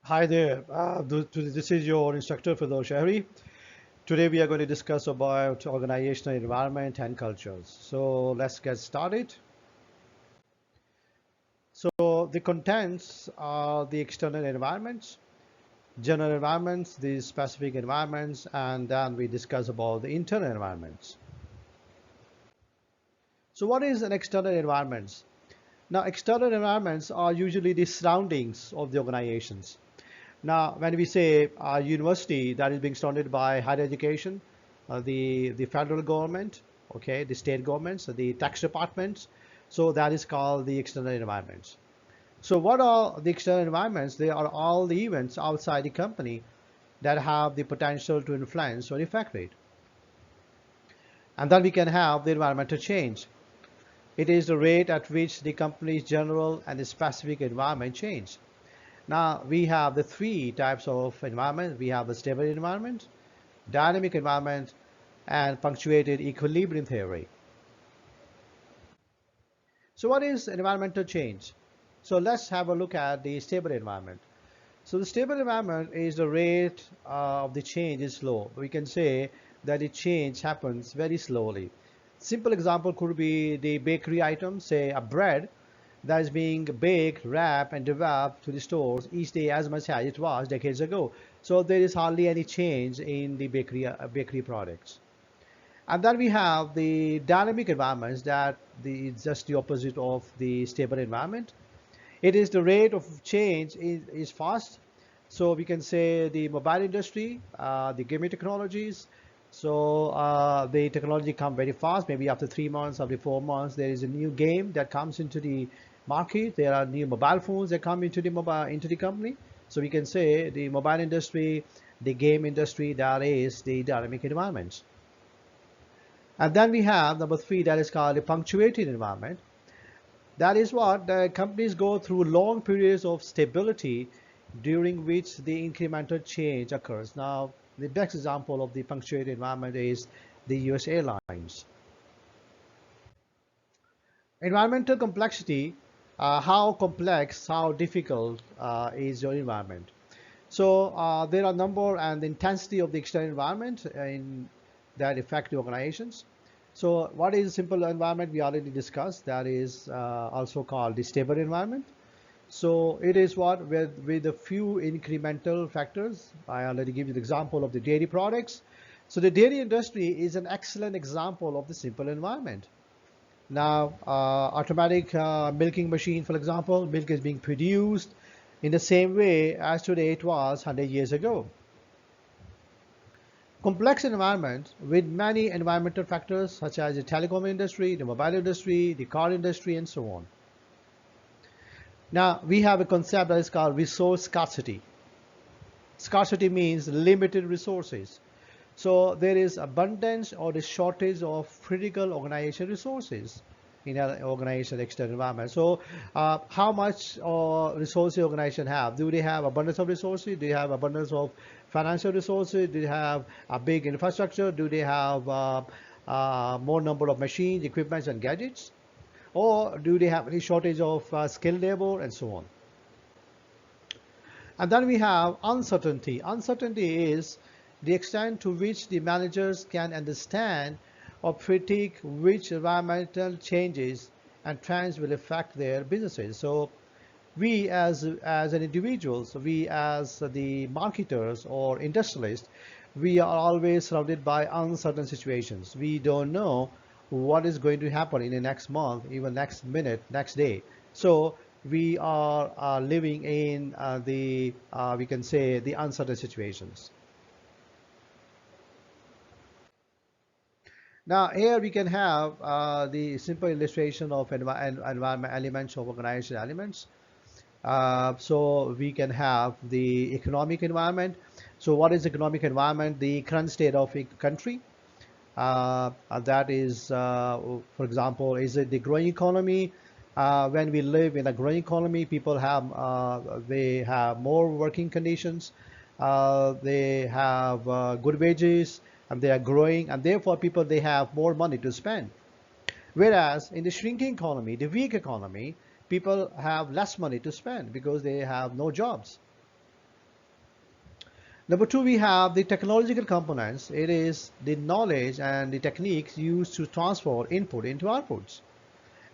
Hi there. This is your instructor Fidel Shahri. Today we are going to discuss about organizational environment and cultures. So let's get started. So the contents are the external environments, general environments, the specific environments, and then we discuss about the internal environments. So what is an external environments? Now external environments are usually the surroundings of the organizations. Now, when we say university, that is being funded by higher education, the federal government, okay, the state governments, the tax departments. So that is called the external environments. So what are the external environments? They are all the events outside the company that have the potential to influence or affect it. And then we can have the environmental change. It is the rate at which the company's general and the specific environment change. Now we have the three types of environment. We have the stable environment, dynamic environment, and punctuated equilibrium theory. So what is environmental change? So let's have a look at the stable environment. So the stable environment is the rate of the change is slow. We can say that the change happens very slowly. Simple example could be the bakery item, say a bread that is being baked, wrapped, and developed to the stores each day as much as it was decades ago. So there is hardly any change in the bakery products. And then we have the dynamic environments that it's just the opposite of the stable environment. It is the rate of change is fast. So we can say the mobile industry, the gaming technologies. So the technology come very fast. Maybe after 3 months, after 4 months, there is a new game that comes into the market. There are new mobile phones that come into the company. So we can say the mobile industry, the game industry, that is the dynamic environment. And then we have number three, that is called the punctuated environment. That is what the companies go through long periods of stability during which the incremental change occurs. Now, the best example of the punctuated environment is the US airlines. Environmental complexity, how complex, how difficult is your environment? So there are number and the intensity of the external environment that affect the organizations. So what is simple environment? We already discussed. That is also called the stable environment. So it is what with a few incremental factors. I already give you the example of the dairy products. So the dairy industry is an excellent example of the simple environment. Now, automatic milking machine, for example, milk is being produced in the same way as today it was 100 years ago. Complex environment with many environmental factors such as the telecom industry, the mobile industry, the car industry, and so on. Now, we have a concept that is called resource scarcity. Scarcity means limited resources. So there is abundance or the shortage of critical organization resources in an organization external environment. So how much resources organization have? Do they have abundance of resources? Do they have abundance of financial resources? Do they have a big infrastructure? Do they have more number of machines, equipments, and gadgets? Or do they have any shortage of skilled labor and so on? And then we have uncertainty. Uncertainty is the extent to which the managers can understand or predict which environmental changes and trends will affect their businesses. So we as an individuals, we as the marketers or industrialists, we are always surrounded by uncertain situations. We don't know what is going to happen in the next month, even next minute, next day. So we are living in we can say the uncertain situations. Now here we can have the simple illustration of environment elements of organization elements. So we can have the economic environment. So what is economic environment? The current state of a country. That is, for example, is it the growing economy? When we live in a growing economy, people have they have more working conditions, they have good wages, and they are growing, and therefore people they have more money to spend. Whereas in the shrinking economy, the weak economy, people have less money to spend because they have no jobs. Number two, we have the technological components. It is the knowledge and the techniques used to transfer input into outputs.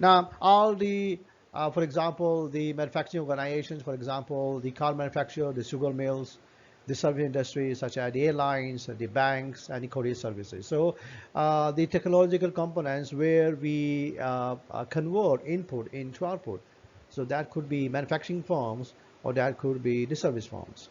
Now, all the, for example, the manufacturing organizations, for example, the car manufacturer, the sugar mills, the service industry, such as the airlines, the banks, and the courier services. So, the technological components where we convert input into output. So that could be manufacturing firms, or that could be the service firms.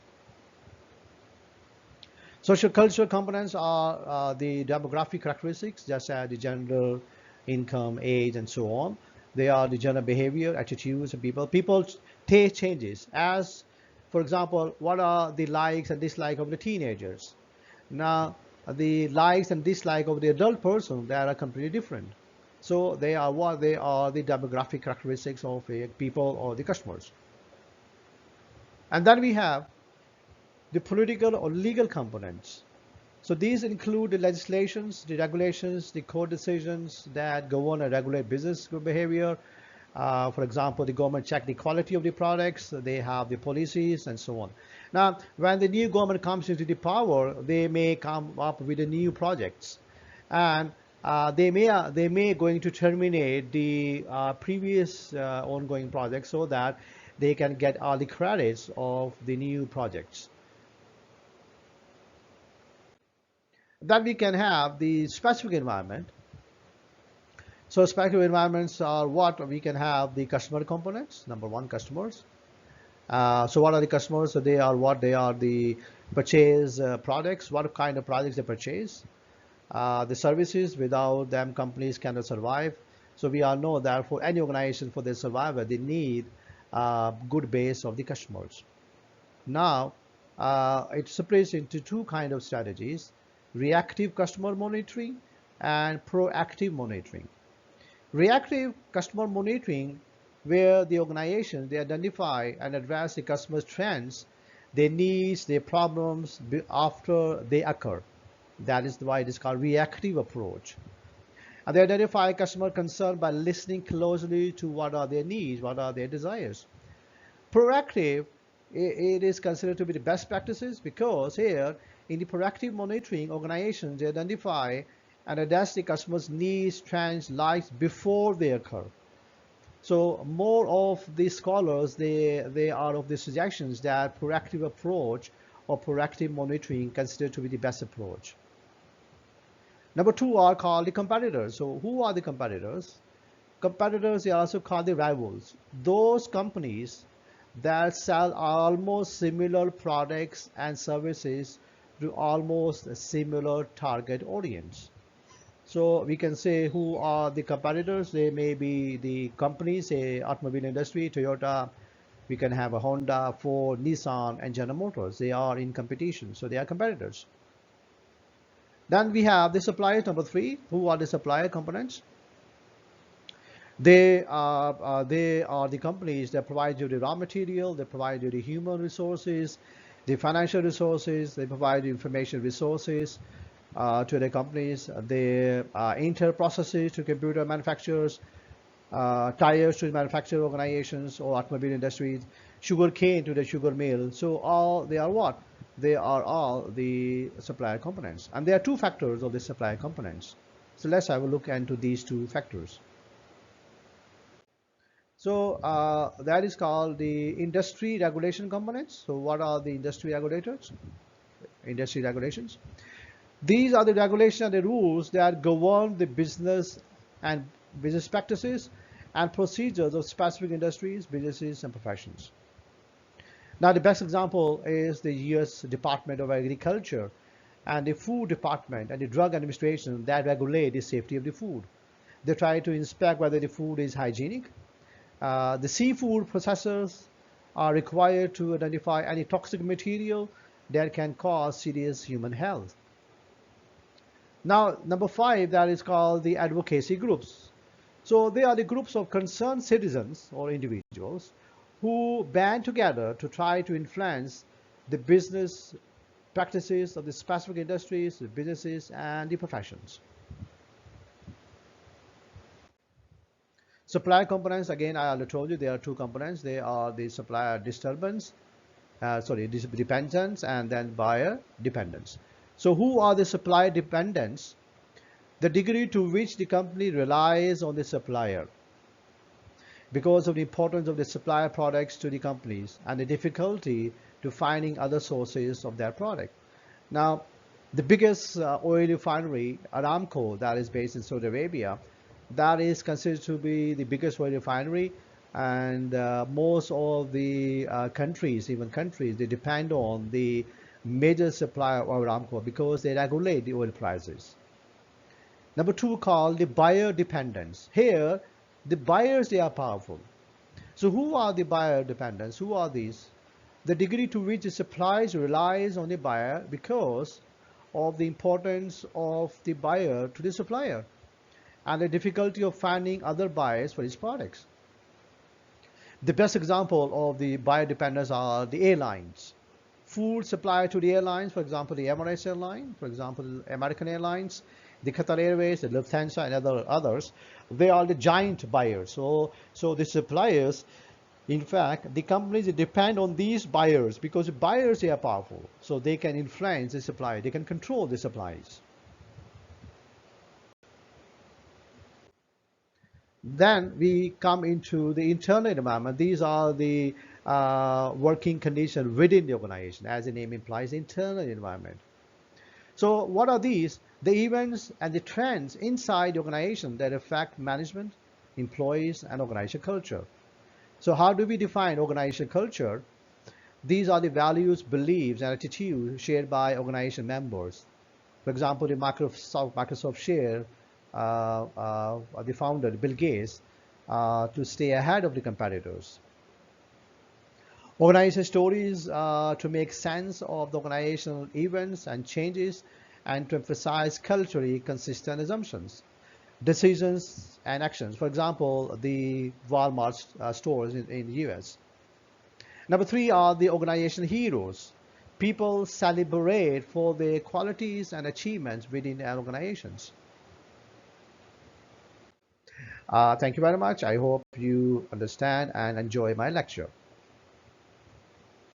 Social cultural components are the demographic characteristics, just as the gender, income, age, and so on. They are the general behavior, attitudes of people. People taste changes. As, for example, what are the likes and dislikes of the teenagers? Now, the likes and dislikes of the adult person, they are completely different. So they are what they are the demographic characteristics of people or the customers. And then we have the political or legal components. So these include the legislations, the regulations, the code decisions that govern and regulate business behavior. For example, the government check the quality of the products, they have the policies and so on. Now, when the new government comes into the power, they may come up with the new projects, and they may going to terminate the previous ongoing projects so that they can get all the credits of the new projects. Then we can have the specific environment. So specific environments are what we can have the customer components. Number one, customers. So what are the customers? So they are what they are the purchase products. What kind of products they purchase? The services. Without them, companies cannot survive. So we all know that for any organization, for their survival, they need a good base of the customers. Now, it separates into two kind of strategies: reactive customer monitoring and proactive monitoring. Reactive customer monitoring, where the organization they identify and address the customer's trends, their needs, their problems after they occur. That is why it is called reactive approach. And they identify customer concern by listening closely to what are their needs, what are their desires. Proactive, it is considered to be the best practices, because here in the proactive monitoring, organizations they identify and address the customer's needs, trends, likes before they occur. So more of the scholars they are of the suggestions that proactive approach or proactive monitoring considered to be the best approach. Number two are called the competitors. So who are the competitors? Competitors are also called the rivals. Those companies that sell almost similar products and services to almost a similar target audience. So we can say who are the competitors. They may be the companies, say automobile industry, Toyota. We can have a Honda, Ford, Nissan, and General Motors. They are in competition, so they are competitors. Then we have the suppliers, number three. Who are the supplier components? They are the companies that provide you the raw material, they provide you the human resources, the financial resources, they provide you information resources to the companies. They enter processes to computer manufacturers, tires to manufacturer organizations or automobile industries, sugar cane to the sugar mill. So all they are what? They are all the supplier components. And there are two factors of the supplier components. So let's have a look into these two factors. So that is called the industry regulation components. So what are the industry regulators? Industry regulations. These are the regulations and the rules that govern the business and business practices and procedures of specific industries, businesses, and professions. Now, the best example is the U.S. Department of Agriculture and the Food Department and the Drug Administration that regulate the safety of the food. They try to inspect whether the food is hygienic. The seafood processors are required to identify any toxic material that can cause serious human health. Now, number five, that is called the advocacy groups. So they are the groups of concerned citizens or individuals who band together to try to influence the business practices of the specific industries, the businesses, and the professions. Supplier components, again, I already told you there are two components. They are the supplier disturbance dependence, and then buyer dependence. So who are the supplier dependents? The degree to which the company relies on the supplier because of the importance of the supplier products to the companies and the difficulty to finding other sources of their product. Now, the biggest oil refinery, Aramco, that is based in Saudi Arabia, that is considered to be the biggest oil refinery, and most of the countries, even countries, they depend on the major supplier of Aramco because they regulate the oil prices. Number two, called the buyer dependence. Here, the buyers, they are powerful. So who are the buyer dependents? Who are these? The degree to which the supplies relies on the buyer because of the importance of the buyer to the supplier and the difficulty of finding other buyers for his products. The best example of the buyer dependence are the airlines. Food supplied to the airlines, for example, the Emirates airline, for example, American Airlines, the Qatar Airways, the Lufthansa, and others, they are the giant buyers. So the suppliers, in fact, the companies depend on these buyers because the buyers, they are powerful. So they can influence the supply, they can control the supplies. Then we come into the internal environment. These are the working conditions within the organization, as the name implies, internal environment. So what are these? The events and the trends inside the organization that affect management, employees, and organization culture. So how do we define organization culture? These are the values, beliefs, and attitudes shared by organization members. For example, the Microsoft share the founder, Bill Gates, to stay ahead of the competitors. Organization stories to make sense of the organizational events and changes and to emphasize culturally consistent assumptions, decisions, and actions. For example, the Walmart stores in the US. Number three are the organization heroes. People celebrate for their qualities and achievements within their organizations. Thank you very much. I hope you understand and enjoy my lecture.